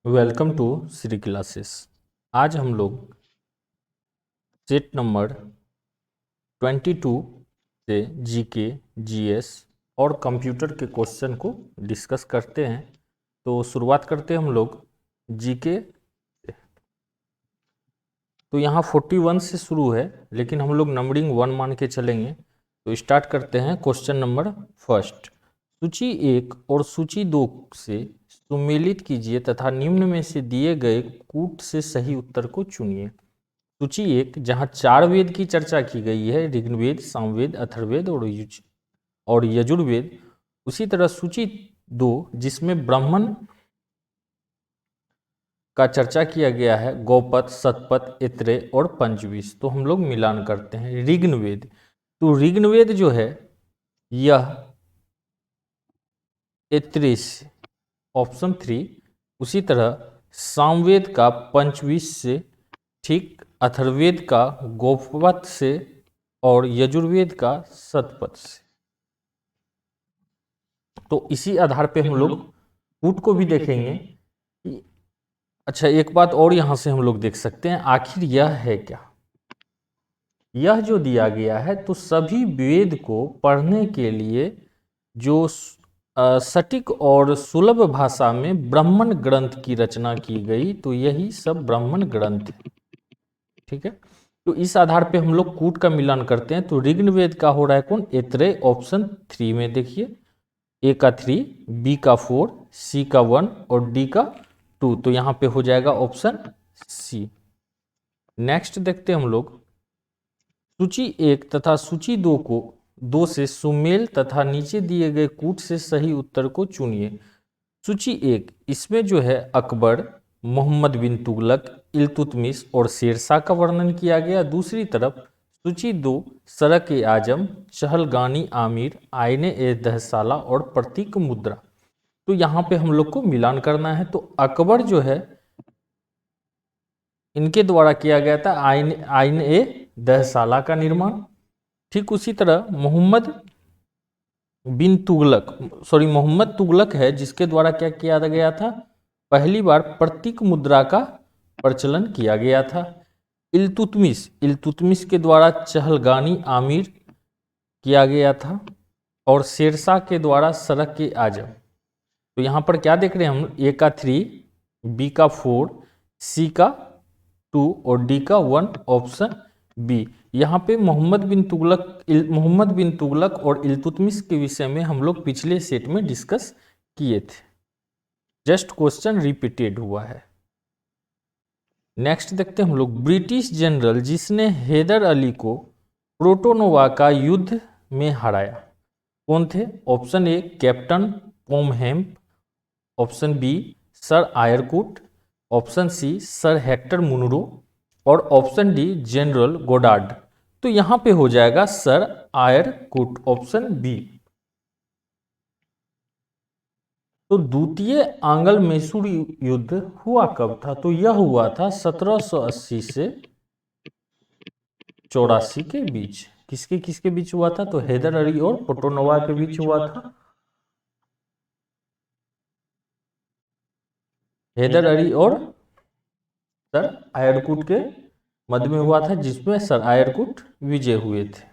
Welcome to Shri classes. आज हम लोग सेट नंबर 22 से जीके, जीएस और कंप्यूटर के क्वेश्चन को डिस्कस करते हैं। तो शुरुआत करते हैं हम लोग जीके। तो यहाँ 41 से शुरू है, लेकिन हम लोग नंबरिंग 1 मान के चलेंगे। तो स्टार्ट करते हैं क्वेश्चन नंबर फर्स्ट। सूची 1 और सूची 2 से सुमेलित कीजिए तथा निम्न में से दिए गए कूट से सही उत्तर को चुनिए। सूची 1 जहाँ 4 वेद की चर्चा की गई है, ऋग्वेद, सामवेद, अथर्ववेद और यजुर्वेद। उसी तरह सूची 2 जिसमें ब्राह्मण का चर्चा किया गया है, गौपद, शतपथ, ऐत्रेय और पंचविंश। तो हम लोग मिलान करते हैं। ऋग्वेद, तो ऋग्वेद जो है यह ऐत्रेय से, ऑप्शन 3। उसी तरह सामवेद का पंचविंश से, ठीक, अथर्ववेद का गौपद से और यजुर्वेद का शतपथ से। तो इसी आधार पे हम लोग कूट को भी देखेंगे। अच्छा, एक बात और यहाँ से हम लोग देख सकते हैं, आखिर यह है क्या। यह जो दिया गया है, तो सभी वेद को पढ़ने के लिए जो सटीक और सुलभ भाषा में ब्राह्मण ग्रंथ की रचना की गई, तो यही सब ब्राह्मण ग्रंथ है। ठीक है, तो इस आधार पे हम लोग कूट का मिलान करते हैं। तो ऋग्वेद का हो रहा है कौन, ऐत्रेय, ऑप्शन 3 में देखिए। ए का 3, बी का 4, सी का 1 और डी का 2। तो यहाँ पे हो जाएगा ऑप्शन सी। नेक्स्ट देखते हैं हम लोग सूची 1 तथा सूची 2 को 2 से सुमेल तथा नीचे दिए गए कूट से सही उत्तर को चुनिए। सूची 1, इसमें जो है अकबर, मोहम्मद बिन तुगलक, इल्तुतमिश और शेरशाह का वर्णन किया गया। दूसरी तरफ सूची 2, सरक ए आजम, चहलगानी आमिर, आईने ए दहसाला और प्रतीक मुद्रा। तो यहाँ पे हम लोग को मिलान करना है। तो अकबर जो है इनके द्वारा किया गया था आईन ए दहसाला का निर्माण। ठीक उसी तरह मोहम्मद तुगलक है, जिसके द्वारा क्या किया गया था, पहली बार प्रतीक मुद्रा का प्रचलन किया गया था। इल्तुतमिश के द्वारा चहलगानी आमिर किया गया था और शेरशाह के द्वारा सरक ए आजम। तो यहाँ पर क्या देख रहे हैं हम, ए का 3, बी का 4, सी का 2 और डी का 1, ऑप्शन बी। यहाँ पे मोहम्मद बिन तुगलक और इल्तुतमिश के विषय में हम लोग पिछले सेट में डिस्कस किए थे, जस्ट क्वेश्चन रिपीटेड हुआ है। नेक्स्ट देखते हैं हम लोग, ब्रिटिश जनरल जिसने हैदर अली को प्रोटोनोवा का युद्ध में हराया, कौन थे। Option A captain Popham, option B sir Eyre Coote, option C sir Hector Munro और ऑप्शन डी जनरल गोडार्ड। तो यहां पे हो जाएगा सर आयरकुट, ऑप्शन बी। तो द्वितीय आंग्ल मैसूर युद्ध हुआ कब था, तो यह हुआ था 1780 से 84 के बीच। किसके किसके बीच हुआ था, तो हैदर अली और प्रोटोनोवा के बीच हुआ था। हैदर अली और सर आयरकुट के मध्य में हुआ था, जिसमें सर आयरकुट विजय हुए थे।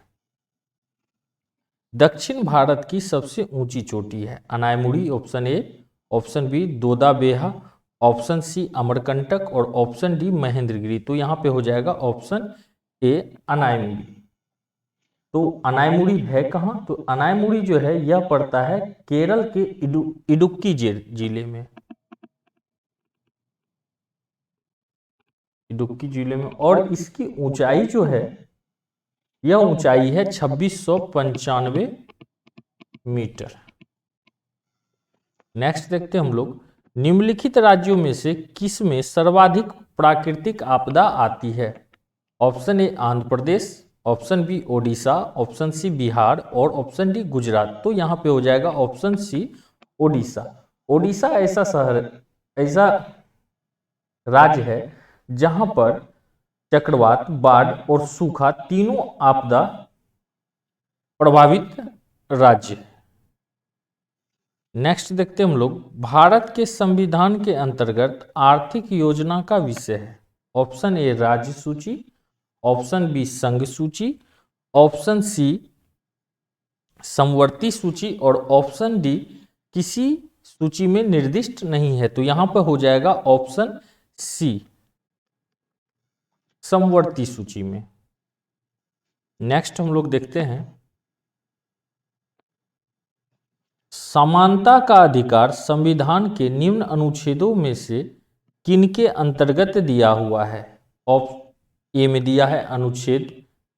दक्षिण भारत की सबसे ऊंची चोटी है, अनायमुड़ी, option A, option B Doda बेहा, ऑप्शन सी अमरकंटक और ऑप्शन डी महेंद्रगिरी। तो यहाँ पे हो जाएगा ऑप्शन ए अनायमुड़ी। तो अनायमुड़ी है कहाँ, तो अनायमुड़ी जो है यह पड़ता है केरल के इडुक्की जिले में। इडुक्की जिले में, और इसकी ऊंचाई जो है, यह ऊंचाई है 2695 मीटर। नेक्स्ट देखते हैं हम लोग, निम्नलिखित राज्यों में से किस में सर्वाधिक प्राकृतिक आपदा आती है। Option A Andhra Pradesh, option B Odisha, option C Bihar और ऑप्शन डी गुजरात। तो यहाँ पे हो जाएगा ऑप्शन सी ओडिशा। ओडिशा ऐसा राज्य है जहां पर चक्रवात, बाढ़ और सूखा तीनों आपदा प्रभावित राज्य। नेक्स्ट देखते हैं हम लोग, भारत के संविधान के अंतर्गत आर्थिक योजना का विषय है। ऑप्शन ए राज्य सूची, ऑप्शन बी संघ सूची, ऑप्शन सी समवर्ती सूची और ऑप्शन डी किसी सूची में निर्दिष्ट नहीं है। तो यहां पर हो जाएगा ऑप्शन सी समवर्ती सूची में। नेक्स्ट हम लोग देखते हैं, समानता का अधिकार संविधान के निम्न अनुच्छेदों में से किनके अंतर्गत दिया हुआ है। ए में दिया है अनुच्छेद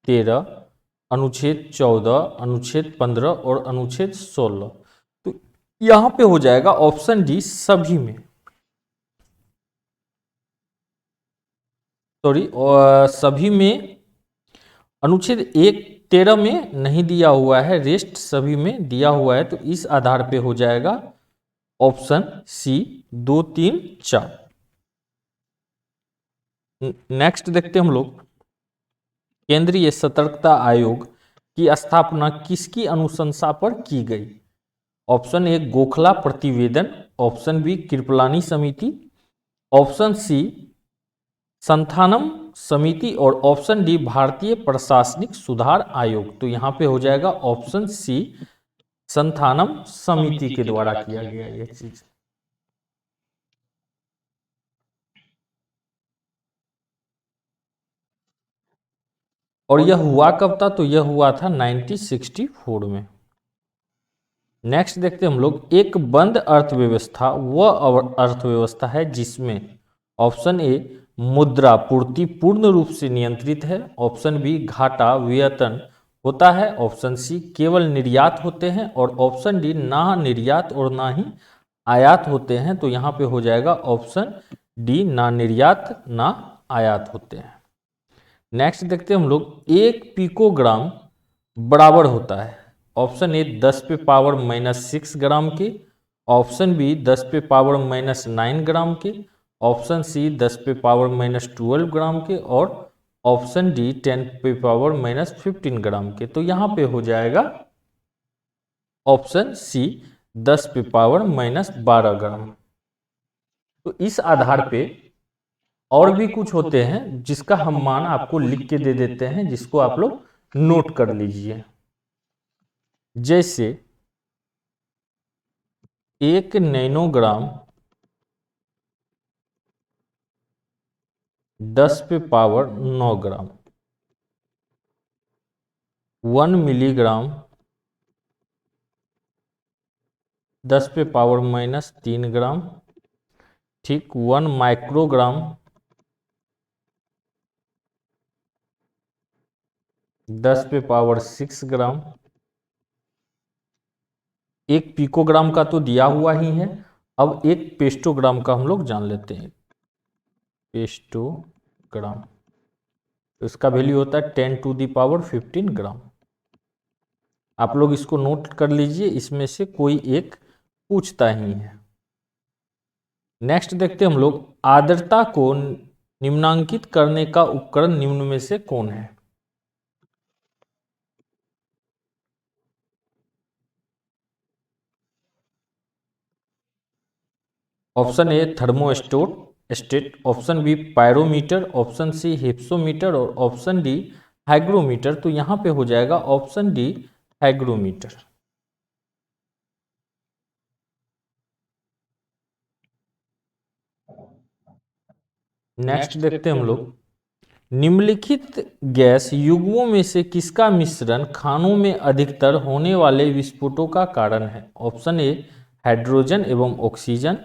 13, अनुच्छेद 14, अनुच्छेद 15 और अनुच्छेद 16। तो यहां पे हो जाएगा ऑप्शन डी सभी में, सॉरी सभी में। अनुच्छेद 13 में नहीं दिया हुआ है, रेस्ट सभी में दिया हुआ है। तो इस आधार पे हो जाएगा ऑप्शन सी 2, 3, 4। नेक्स्ट देखते हैं हम लोग, केंद्रीय सतर्कता आयोग की स्थापना किसकी अनुशंसा पर की गई। ऑप्शन ए गोखला प्रतिवेदन, ऑप्शन बी कृपलानी समिति, ऑप्शन सी संथानम समिति और ऑप्शन डी भारतीय प्रशासनिक सुधार आयोग। तो यहां पे हो जाएगा ऑप्शन सी संथानम समिति के द्वारा किया गया यह चीज। और यह हुआ कब था, तो यह हुआ था 1964 में। नेक्स्ट देखते हैं हम लोग, एक बंद अर्थव्यवस्था वह अर्थव्यवस्था है जिसमें ऑप्शन ए मुद्रा पूर्ति पूर्ण रूप से नियंत्रित है, ऑप्शन बी घाटा वेतन होता है, ऑप्शन सी केवल निर्यात होते हैं और ऑप्शन डी ना निर्यात और ना ही आयात होते हैं। तो यहाँ पे हो जाएगा ऑप्शन डी ना निर्यात ना आयात होते हैं। नेक्स्ट देखते हैं हम लोग, एक पिकोग्राम बराबर होता है। ऑप्शन ए 10 पे पावर -6 ग्राम के, ऑप्शन बी 10 पे पावर -9 ग्राम के, ऑप्शन सी 10 पे पावर -12 ग्राम के और ऑप्शन डी 10 पे पावर -15 ग्राम के। तो यहाँ पे हो जाएगा ऑप्शन सी 10 पे पावर -12 ग्राम। तो इस आधार पे और भी कुछ होते हैं जिसका हम मान आपको लिख के दे देते हैं, जिसको आप लोग नोट कर लीजिए। जैसे 1 नैनोग्राम 10 पे पावर 9 ग्राम, 1 मिलीग्राम 10 पे पावर -3 ग्राम, ठीक, 1 माइक्रोग्राम 10 पे पावर 6 ग्राम। एक पिकोग्राम का तो दिया हुआ ही है, अब एक पेस्टोग्राम का हम लोग जान लेते हैं। पेस्टोग्राम, इसका वैल्यू होता है 10⁻15 ग्राम। आप लोग इसको नोट कर लीजिए, इसमें से कोई एक पूछता ही है। नेक्स्ट देखते हैं हम लोग, आर्द्रता को निम्नांकित करने का उपकरण निम्न में से कौन है। Option A thermostat, option B pyrometer, option C hypsometer और ऑप्शन डी हाइग्रोमीटर। तो यहां पे हो जाएगा ऑप्शन डी हाइग्रोमीटर। नेक्स्ट देखते हैं हम लोग, निम्नलिखित गैस युग्मों में से किसका मिश्रण खानों में अधिकतर होने वाले विस्फोटों का कारण है। ऑप्शन ए हाइड्रोजन एवं ऑक्सीजन,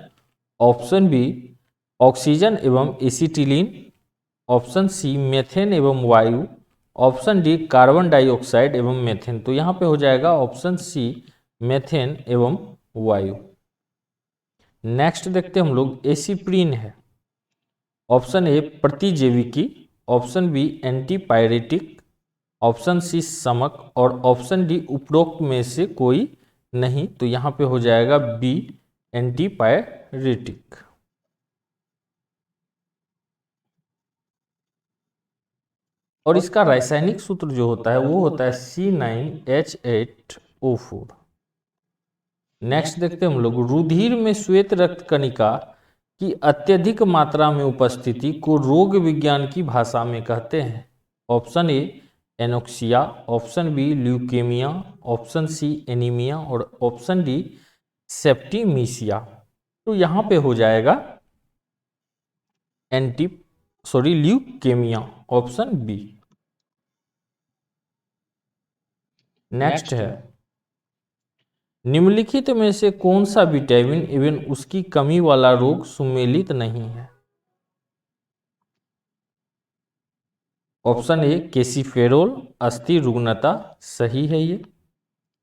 ऑप्शन बी ऑक्सीजन एवं एसिटिलीन, ऑप्शन सी मेथेन एवं वायु, ऑप्शन डी कार्बन डाइऑक्साइड एवं मेथेन। तो यहाँ पे हो जाएगा ऑप्शन सी मेथेन एवं वायु। नेक्स्ट देखते हैं हम लोग, एसिप्रीन है। ऑप्शन ए प्रतिजैविकी, option B antipyretic, option C समक और ऑप्शन डी उपरोक्त में से कोई नहीं। तो यहाँ पे हो जाएगा बी एंटीपायरेटिक। और इसका रासायनिक सूत्र जो होता है वो होता है C9H8O4। नेक्स्ट देखते हैं हम लोग, रुधिर में श्वेत रक्त कणिका की अत्यधिक मात्रा में उपस्थिति को रोग विज्ञान की भाषा में कहते हैं। Option A anoxia, option B leukaemia, option C anaemia और ऑप्शन डी सेप्टिमिसिया। तो यहाँ पे हो जाएगा ल्यूकेमिया, ऑप्शन बी। नेक्स्ट है, निम्नलिखित में से कौन सा विटामिन एवं उसकी कमी वाला रोग सुमेलित नहीं है? ऑप्शन ए केसिफेरोल, अस्थि रुग्णता, सही है ये।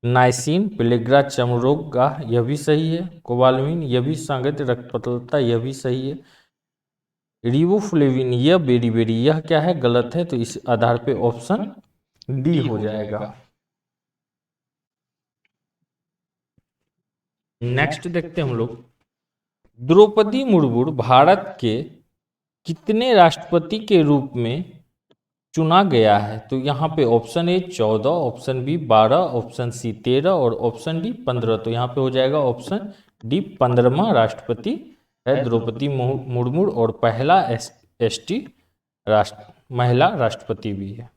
नाइसिन, पेलेग्रा चर्म रोग का, यह भी सही है। कोबालमिन, यह भी सांगत रक्तपतलता, यह भी सही है। रिबोफ्लेविन, यह बेरी, यह क्या है, गलत है। तो इस आधार पे ऑप्शन डी हो जाएगा। नेक्स्ट देखते हैं हम लोग, द्रौपदी मुर्मू भारत के कितने राष्ट्रपति के रूप में चुना गया है? तो यहाँ पे option A 14, option B 12, option C 13 और ऑप्शन डी 15। तो यहाँ पे हो जाएगा ऑप्शन डी 15वां राष्ट्रपति है द्रौपदी मुर्मू और पहला एसटी महिला राष्ट्रपति भी है।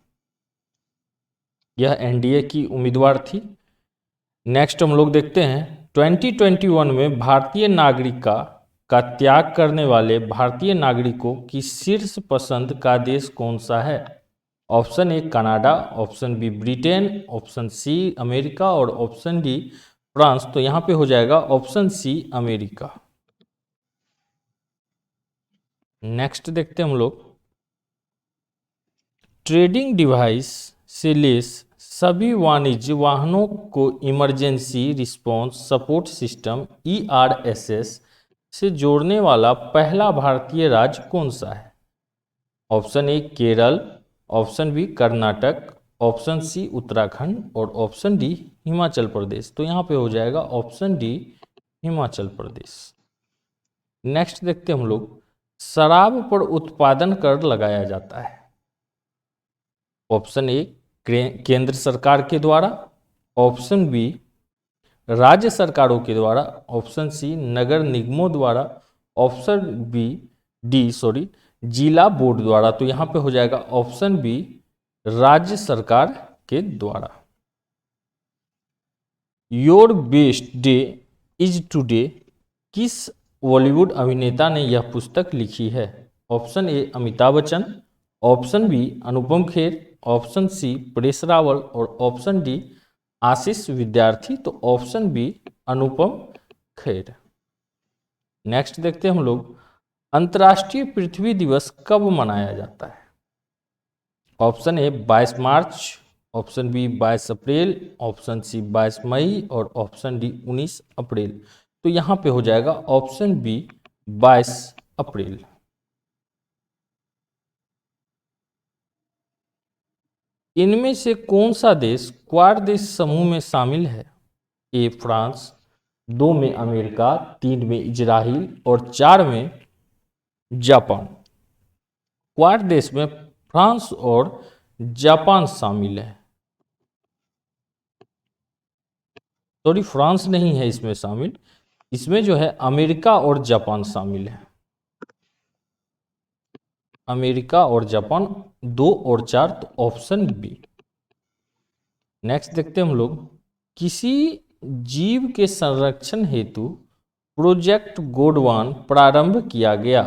यह एनडीए की उम्मीदवार थी। नेक्स्ट हम लोग देखते हैं, 2021 में भारतीय नागरिकता का त्याग करने वाले भारतीय नागरिकों की शीर्ष पसंद का देश कौन सा है? Option A Canada, option B Britain, option C America और ऑप्शन डी फ्रांस। तो यहाँ पे हो जाएगा ऑप्शन सी अमेरिका। नेक्स्ट देखते हैं हम लोग, ट्रेडिंग डिवाइस से लेस सभी वाणिज्य वाहनों को emergency response support system ERSS से जोड़ने वाला पहला भारतीय राज्य कौन सा है? Option A Kerala, option B Karnataka, option C Uttarakhand और ऑप्शन डी हिमाचल प्रदेश। तो यहाँ पे हो जाएगा option D Himachal Pradesh. Next देखते हैं हम लोग, शराब पर उत्पादन कर लगाया जाता है। ऑप्शन ए केंद्र सरकार के द्वारा, ऑप्शन बी राज्य सरकारों के द्वारा, ऑप्शन सी नगर निगमों द्वारा, ऑप्शन डी जिला बोर्ड द्वारा। तो यहाँ पे हो जाएगा ऑप्शन बी राज्य सरकार के द्वारा। Your best day is today किस बॉलीवुड अभिनेता ने यह पुस्तक लिखी है? Option A Amitabh Bachchan, option B Anupam Kher, option C Paresh Rawal और ऑप्शन डी आशीष विद्यार्थी। तो option B Anupam Kher. Next देखते हैं हम लोग, अंतर्राष्ट्रीय पृथ्वी दिवस कब मनाया जाता है? ऑप्शन ए 22 मार्च, ऑप्शन बी 22 अप्रैल, ऑप्शन सी 22 मई और ऑप्शन डी 19 अप्रैल। तो यहाँ पे हो जाएगा ऑप्शन बी 22 अप्रैल। इनमें से कौन सा देश क्वाड देश समूह में शामिल है? ए फ्रांस, 2 में अमेरिका, 3 में इजराइल और 4 में जापान। क्वाड देश में फ्रांस और जापान शामिल है। सॉरी, फ्रांस नहीं है इसमें शामिल, इसमें जो है अमेरिका और जापान शामिल है। अमेरिका और जापान 2 और 4। तो ऑप्शन बी। नेक्स्ट देखते हैं हम लोग, किसी जीव के संरक्षण हेतु प्रोजेक्ट गोडवान प्रारंभ किया गया।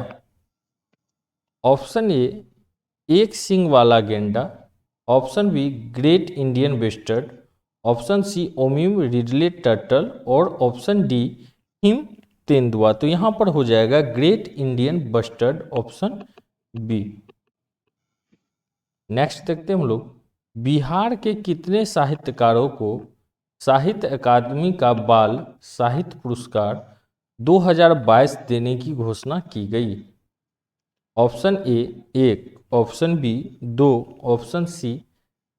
ऑप्शन ए एक सींग वाला गेंडा, option B great Indian bustard, option C ओमिम रिडले टर्टल और ऑप्शन डी हिम तेंदुआ। तो यहाँ पर हो जाएगा great Indian bustard, option B. Next देखते हैं हम लोग, बिहार के कितने साहित्यकारों को साहित्य अकादमी का बाल साहित्य पुरस्कार 2022 देने की घोषणा की गई? Option A 1, option B 2, option C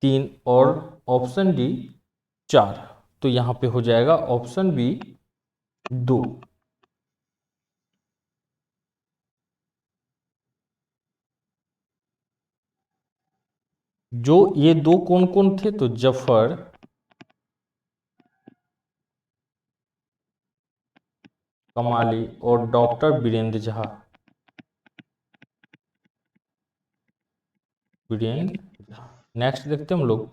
3 और ऑप्शन डी 4। तो यहाँ पे हो जाएगा ऑप्शन बी 2। जो ये 2 कौन कौन थे? तो जफर कमाली और डॉक्टर वीरेंद्र झा। नेक्स्ट देखते हैं हम लोग,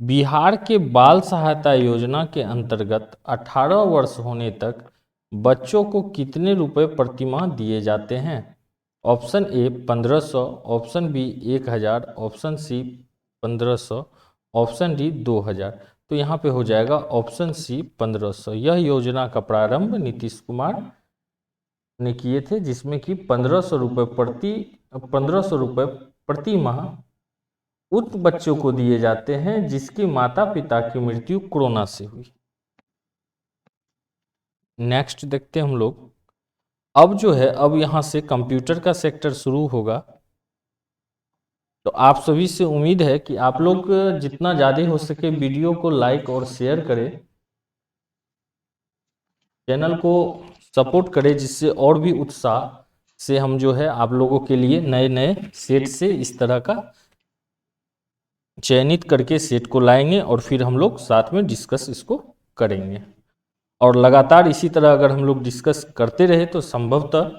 बिहार के बाल सहायता योजना के अंतर्गत 18 वर्ष होने तक बच्चों को कितने रुपए प्रतिमाह दिए जाते हैं? Option A 1500, option B 1000, option C 1500, option D 2000। तो यहाँ पे हो जाएगा ऑप्शन सी 1500। यह योजना का प्रारंभ नीतीश कुमार ने किए थे, जिसमें कि 1500 रुपये प्रति माह उन बच्चों को दिए जाते हैं जिसके माता पिता की मृत्यु कोरोना से हुई। नेक्स्ट देखते हैं हम लोग, अब जो है अब यहाँ से कंप्यूटर का सेक्टर शुरू होगा। तो आप सभी से उम्मीद है कि आप लोग जितना ज़्यादा हो सके वीडियो को लाइक और शेयर करें, चैनल को सपोर्ट करें, जिससे और भी उत्साह से हम जो है आप लोगों के लिए नए नए सेट से इस तरह का चयनित करके सेट को लाएंगे और फिर हम लोग साथ में डिस्कस इसको करेंगे। और लगातार इसी तरह अगर हम लोग डिस्कस करते रहे तो संभवतः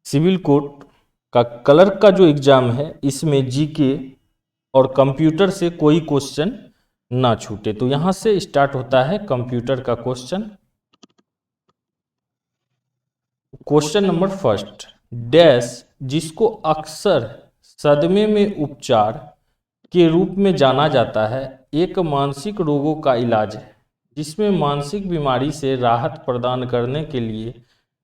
सिविल कोड का कलर का जो एग्जाम है इसमें जीके और कंप्यूटर से कोई क्वेश्चन ना छूटे। तो यहाँ से स्टार्ट होता है कंप्यूटर का question. Question number first, dash जिसको अक्सर सदमे में उपचार के रूप में जाना जाता है एक मानसिक रोगों का इलाज है जिसमें मानसिक बीमारी से राहत प्रदान करने के लिए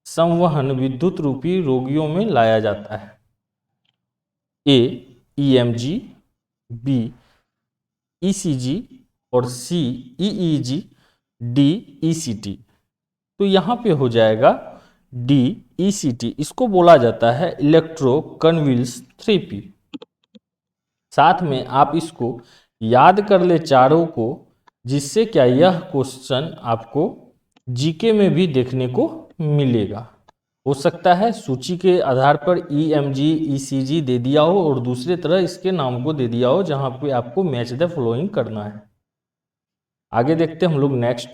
संवहन विद्युत रूपी रोगियों में लाया जाता है। ए ईएमजी, बी ईसीजी और सी ईईजी, डी ईसीटी। तो यहाँ पे हो जाएगा डी ईसीटी। इसको बोला जाता है इलेक्ट्रोकन्वल्स थेरेपी। साथ में आप इसको याद कर ले चारों को, जिससे क्या यह क्वेश्चन आपको जीके में भी देखने को मिलेगा। हो सकता है सूची के आधार पर ईएमजी ईसीजी दे दिया हो और दूसरे तरह इसके नाम को दे दिया हो, जहां पे आपको मैच द फॉलोइंग करना है। आगे देखते हैं हम लोग नेक्स्ट,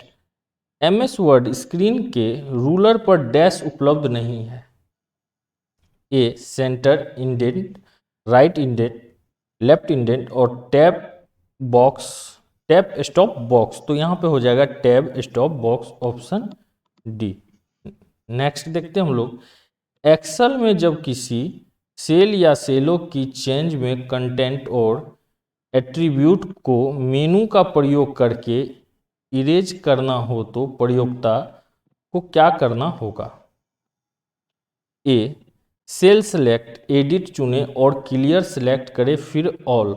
एमएस वर्ड स्क्रीन के रूलर पर डैश उपलब्ध नहीं है। A centre indent, right indent, left indent और टैब स्टॉप बॉक्स। तो यहाँ पे हो जाएगा tab stop box, option D. Next देखते हैं हम लोग, एक्सेल में जब किसी सेल या सेलों की चेंज में कंटेंट और एट्रीब्यूट को मेनू का प्रयोग करके इरेज करना हो तो प्रयोक्ता को क्या करना होगा? ए सेल सेलेक्ट, एडिट चुने और क्लियर सेलेक्ट करें फिर all.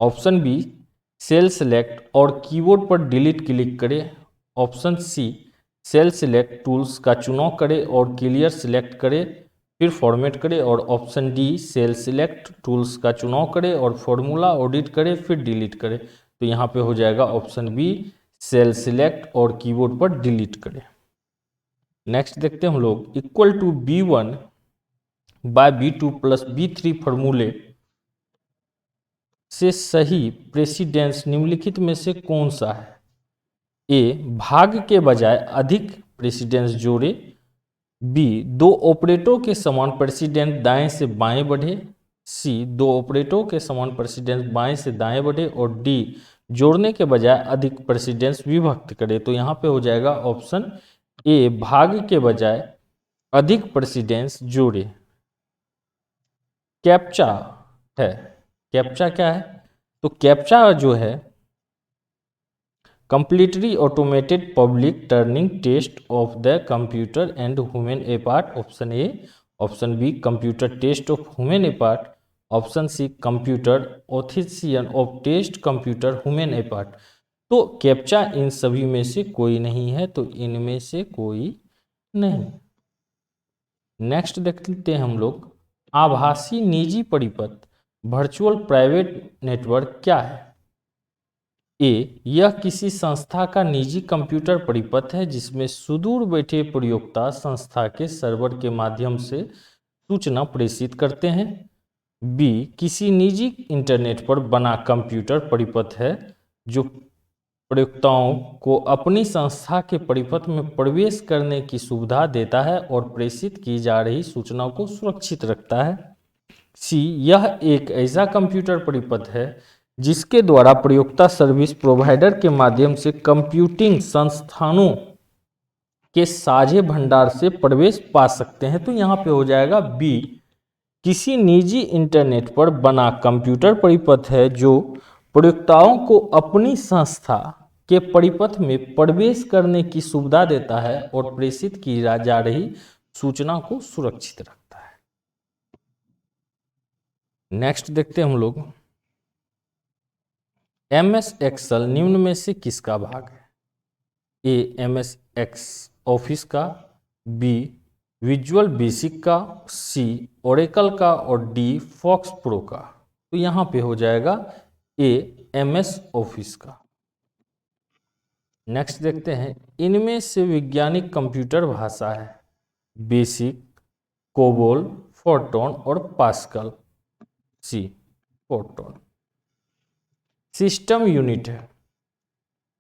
Option B cell select और कीबोर्ड पर डिलीट क्लिक करें। Option C cell select tools का चुनाव करें और क्लियर सेलेक्ट करें फिर फॉर्मेट करें। और option D cell select tools का चुनाव करें और फॉर्मूला ऑडिट करें फिर डिलीट करें। तो यहाँ पे हो जाएगा ऑप्शन बी सेल सेलेक्ट और कीबोर्ड पर डिलीट करें। नेक्स्ट देखते हैं हम लोग, equal to B1 bye B2 plus B3 फॉर्मूले से सही प्रेसिडेंस निम्नलिखित में से कौन सा है? ए भाग के बजाय अधिक प्रेसिडेंस जोड़े, बी दो ऑपरेटरों के समान प्रेसिडेंस दाएं से बाएं बढ़े, सी दो ऑपरेटरों के समान प्रेसिडेंस बाएं से दाएं बढ़े और डी जोड़ने के बजाय अधिक प्रेसिडेंस विभक्त करे। तो यहाँ पे हो जाएगा ऑप्शन ए भाग के बजाय अधिक प्रेसिडेंस जोड़े। कैप्चा है, कैप्चा क्या है? तो कैप्चा जो है completely automated public turning test of the computer and human a part. Option A, option B computer test of human a part, option C computer authentication of test computer human a part. तो captcha इन सभी में से कोई नहीं है, तो इनमें से कोई नहीं। नेक्स्ट देखते हैं हम लोग, आभासी निजी परिपथ वर्चुअल प्राइवेट नेटवर्क क्या है? ए यह किसी संस्था का निजी कंप्यूटर परिपथ है जिसमें सुदूर बैठे प्रयोक्ता संस्था के सर्वर के माध्यम से सूचना प्रेषित करते हैं। बी किसी निजी इंटरनेट पर बना कंप्यूटर परिपथ है जो प्रयोक्ताओं को अपनी संस्था के परिपथ में प्रवेश करने की सुविधा देता है और प्रेषित की जा रही सूचनाओं को सुरक्षित रखता है। सी, यह एक ऐसा कंप्यूटर परिपथ है जिसके द्वारा प्रयोक्ता सर्विस प्रोवाइडर के माध्यम से कंप्यूटिंग संस्थानों के साझे भंडार से प्रवेश पा सकते हैं। तो यहाँ पे हो जाएगा बी, किसी निजी इंटरनेट पर बना कंप्यूटर परिपथ है जो प्रयोक्ताओं को अपनी संस्था के परिपथ में प्रवेश करने की सुविधा देता है और प्रेषित की जा रही सूचना को सुरक्षित रखता है। नेक्स्ट देखते हैं हम लोग, MS एक्सेल निम्न में से किसका भाग है? ए, MS ऑफिस का, बी, विजुअल बेसिक का, सी, ओरेकल का और डी, फॉक्स प्रो का। तो यहाँ पे हो जाएगा ए, MS ऑफिस का। नेक्स्ट देखते हैं, इनमें से वैज्ञानिक कंप्यूटर भाषा है बेसिक, कोबोल, फोर्ट्रॉन और पास्कल। सी, फोर्ट्रॉन। सिस्टम यूनिट है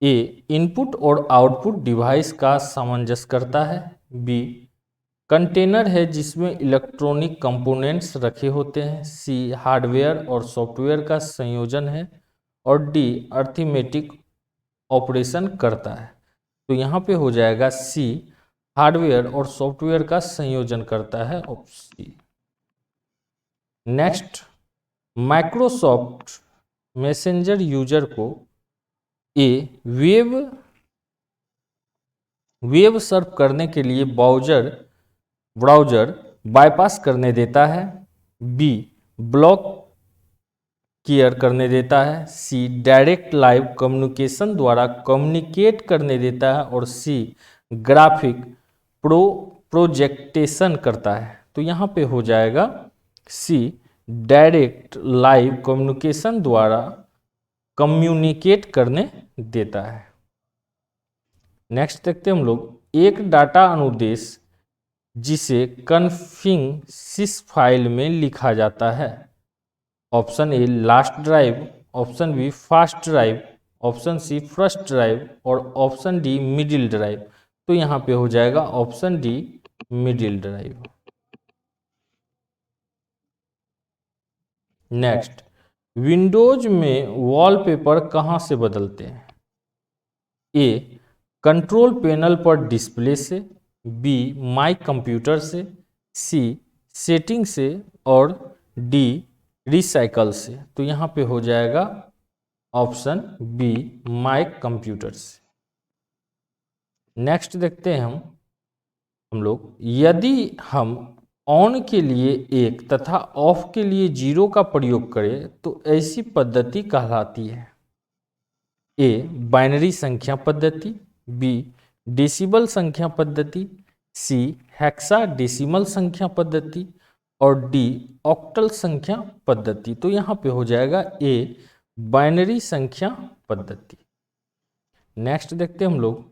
ए, इनपुट और आउटपुट डिवाइस का सामंजस्य करता है, बी, कंटेनर है जिसमें इलेक्ट्रॉनिक कंपोनेंट्स रखे होते हैं, सी, हार्डवेयर और सॉफ्टवेयर का संयोजन है और डी, अरिथमेटिक ऑपरेशन करता है। तो यहाँ पे हो जाएगा सी, हार्डवेयर और सॉफ्टवेयर का संयोजन करता है, option C. Next, Microsoft Messenger user को ए, वेब सर्फ करने के लिए ब्राउजर बाईपास करने देता है, बी, ब्लॉक क्लियर करने देता है, सी, डायरेक्ट लाइव कम्युनिकेशन द्वारा कम्युनिकेट करने देता है और सी, ग्राफिक प्रोजेक्टेशन करता है। तो यहाँ पे हो जाएगा सी, डायरेक्ट लाइव कम्युनिकेशन द्वारा कम्युनिकेट करने देता है। नेक्स्ट देखते हैं हम लोग, एक डाटा अनुदेश जिसे कन्फिग सिस फाइल में लिखा जाता है, option A, last drive, option B, fast drive, option C, first drive और ऑप्शन डी, मिडिल ड्राइव। तो यहाँ पे हो जाएगा option D, middle drive. Next, Windows में वॉलपेपर कहाँ से बदलते हैं? ए, कंट्रोल पैनल पर डिस्प्ले से, बी, माई कंप्यूटर से, सी, सेटिंग से और डी, रिसाइकल से। तो यहाँ पे हो जाएगा ऑप्शन बी, माई कंप्यूटर से। नेक्स्ट देखते हैं हम लोग, यदि हम ऑन के लिए 1 तथा ऑफ के लिए 0 का प्रयोग करें तो ऐसी पद्धति कहलाती है? ए, बाइनरी संख्या पद्धति, बी, डेसिमल संख्या पद्धति, सी, हेक्साडेसिमल संख्या पद्धति और डी, ऑक्टल संख्या पद्धति। तो यहाँ पे हो जाएगा ए, बाइनरी संख्या पद्धति। नेक्स्ट देखते हैं हम लोग,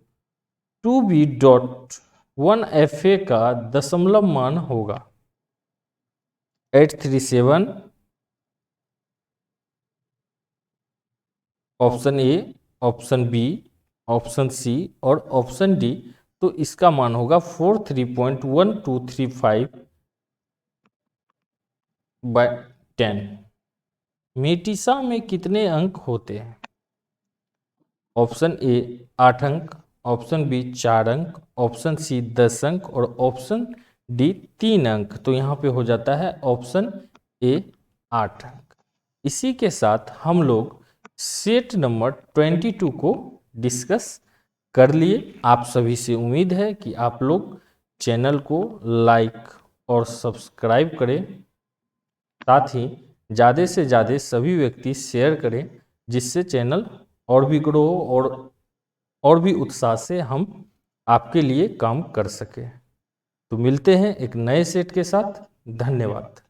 2b.1fa का दशमलव मान होगा 837, option A, option B, option C और ऑप्शन डी। तो इसका मान होगा 43.1235/10। मेटिसा में कितने अंक होते हैं? ऑप्शन ए 8 अंक, ऑप्शन बी 4 अंक, ऑप्शन सी 10 अंक और ऑप्शन डी 3 अंक। तो यहाँ पे हो जाता है ऑप्शन ए 8 अंक। इसी के साथ हम लोग सेट नंबर 22 को डिस्कस कर लिए। आप सभी से उम्मीद है कि आप लोग चैनल को लाइक और सब्सक्राइब करें, साथ ही ज़्यादा से ज़्यादा सभी व्यक्ति शेयर करें, जिससे चैनल और भी ग्रो हो और भी उत्साह से हम आपके लिए काम कर सकें। तो मिलते हैं एक नए सेट के साथ। धन्यवाद।